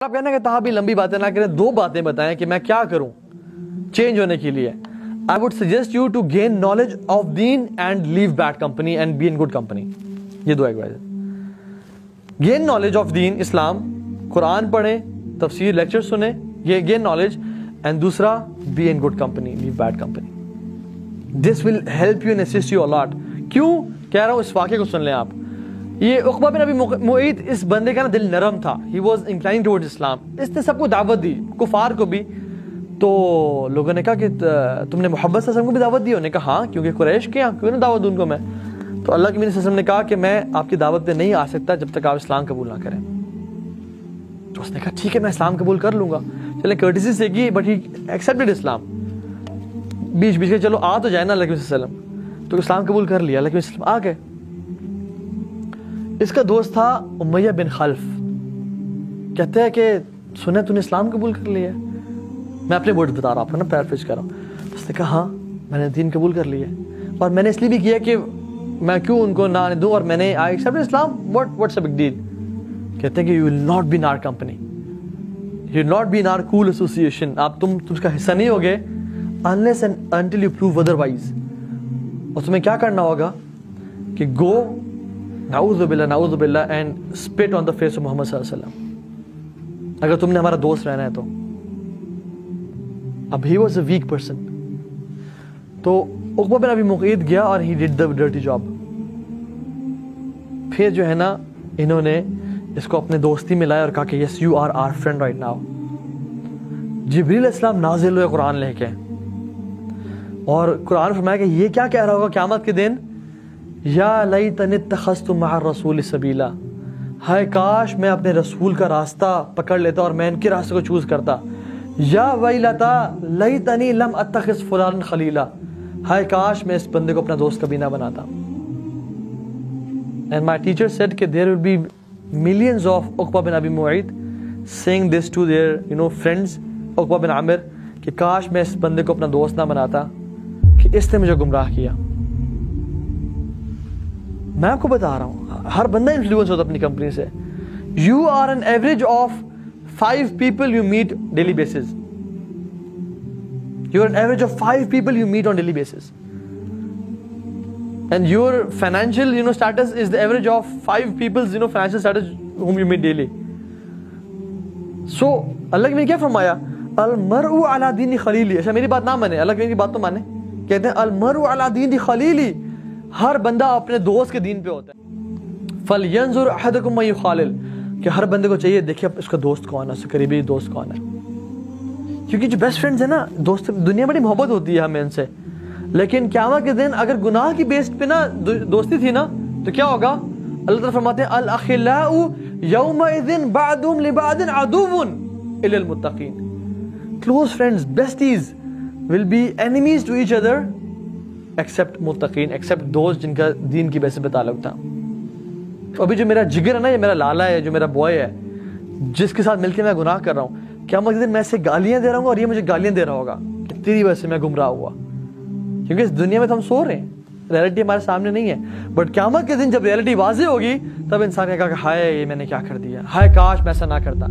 آپ کہنا کہ تاہم بھی لمبی باتیں نہ کریں، دو باتیں بتائیں کہ میں کیا کروں چینج ہونے کے لیے. I would suggest you to gain knowledge of deen and leave bad company and be in good company. یہ دو ایڈوائز ہے. gain knowledge of deen اسلام، قرآن پڑھیں، تفسیر لیکچر سنیں، یہ gain knowledge. and دوسرا be in good company, leave bad company. this will help you and assist you a lot. کیوں کہہ رہا ہوں؟ اس واقعے کو سن لیں آپ. یہ عقبہ بن ابی معیط، اس بندے کا نا دل نرم تھا. he was inclined towards Islam. اس نے سب کو دعوت دی، کفار کو بھی. تو لوگوں نے کہا کہ تم نے محمد صلی اللہ علیہ وسلم کو بھی دعوت دی؟ انہوں نے کہا ہاں، کیونکہ قریش کے کیوں نہ دعوت دوں ان کو میں. تو اللہ کے نبی صلی اللہ علیہ وسلم نے کہا کہ میں آپ کی دعوت پہ نہیں آ سکتا جب تک آپ اسلام قبول نہ کریں. تو اس نے کہا ٹھیک ہے میں اسلام قبول کر لوں گا. چلیں کرٹیسی سے کی، بٹ ہی ایکسیپٹڈ اسلام. بیچ کے چلو آ تو جائے نا اللہ کے نبی صلی اللہ علیہ وسلم. تو اسلام قبول کر لیا، اللہ کے نبی صلی اللہ علیہ وسلم آ گئے. اس کا دوست تھا امیہ بن خلف. کہتے ہیں کہ سنے تو نے اسلام قبول کر لیا. میں اپنے ورڈ بتا رہا ہوں، آپ کو نا پیرافریز کر رہا ہوں. اس نے کہا ہاں میں نے دین قبول کر لیا، اور میں نے اس لیے بھی کیا کہ میں کیوں ان کو نہ دوں، اور میں نے I accept Islam. What's a big deal. کہتے ہیں کہ you will not be in our company, you will not be in our cool association. آپ تم اس کا حصہ نہیں ہوگے unless and until you prove otherwise. اور تمہیں کیا کرنا ہوگا کہ گو نعوذ باللہ and spit on the face of محمد صلی اللہ علیہ وسلم، اگر تم نے ہمارا دوست رہنا ہے تو. اب he was a weak person. تو عقبہ بن ابی معیط گیا اور he did the dirty job. پھر جو ہے نا انہوں نے اس کو اپنے دوستی میں لایا اور کہا کہ yes you are our friend right now. جبریل علیہ السلام نازل ہوئے قرآن لے کے، اور قرآن فرمایا کہ یہ کیا کہہ رہا ہوگا قیامت کے دن؟ یا لیتنی اتخذت مع الرسول سبیلا، ہائے کاش میں اپنے رسول کا راستہ پکڑ لیتا اور میں ان کے راستے کو چوز کرتا. یا ویلتا لیتنی لم اتخذ فلانا خلیلا، ہائے کاش میں اس بندے کو اپنا دوست کبھی نہ بناتا. And my teacher said کہ there will be millions of عقبہ بن ابی معیط saying this to their friends عقبہ بن عامر کہ کاش میں اس بندے کو اپنا دوست نہ بناتا کہ اس نے مجھے گمراہ کیا. میں آپ کو بتا رہا ہوں ہر بندہ انفلوئنس ہوتا اپنی کمپنی سے. You are an average of 5 people you meet daily basis. You are an average of 5 people you meet on daily basis. And your financial status is the average of 5 people's financial status whom you meet daily. So اللہ نے کیا فرمایا؟ المرء علی دین خلیلی. اچھا میری بات نہ مانے، اللہ کی بات تو مانے. کہتے ہیں المرء علی دین خلیلی، ہر بندہ اپنے دوست کے دین پہ ہوتا ہے. فَلْيَنْظُرْ أَحَدُكُمْ مَن يُخَالِلُ، کہ ہر بندے کو چاہیے دیکھے اس کا دوست کون ہے، اس سے قریبی دوست کون ہے. کیونکہ جو بیسٹ فرینڈز ہیں نا، دوست دنیا بڑی محبت ہوتی ہے ہمیں ان سے، لیکن قیامت کے دن اگر گناہ کی بیس پہ نا دوستی تھی نا تو کیا ہوگا؟ اللہ تعالیٰ فرماتے ہیں الْأَخِلَّاءُ يَوْمَئِذٍ بَعْضُهُمْ لِبَعْضٍ عَدُوٌّ إِلَّا الْمُتَّقِينَ. Close friends, besties will be enemies to each other except متقین، except those جن کا دین کی بیس پہ تعلق تھا. ابھی جو میرا جگر ہے نا، یہ میرا لالا ہے، جو میرا بوائے ہے، جس کے ساتھ مل کے میں گناہ کر رہا ہوں، قیامت کے دن میں اسے گالیاں دے رہا ہوں اور یہ مجھے گالیاں دے رہا ہوگا کہ تیری وجہ سے میں گمراہ ہوا. کیونکہ اس دنیا میں تو ہم سو رہے ہیں، ریئلٹی ہمارے سامنے نہیں ہے. بٹ قیامت کے دن جب ریئلٹی واضح ہوگی تب انسان کہے گا کہ ہائے یہ میں نے کیا کر دیا، ہائے کاش میں ایسا نہ کرتا.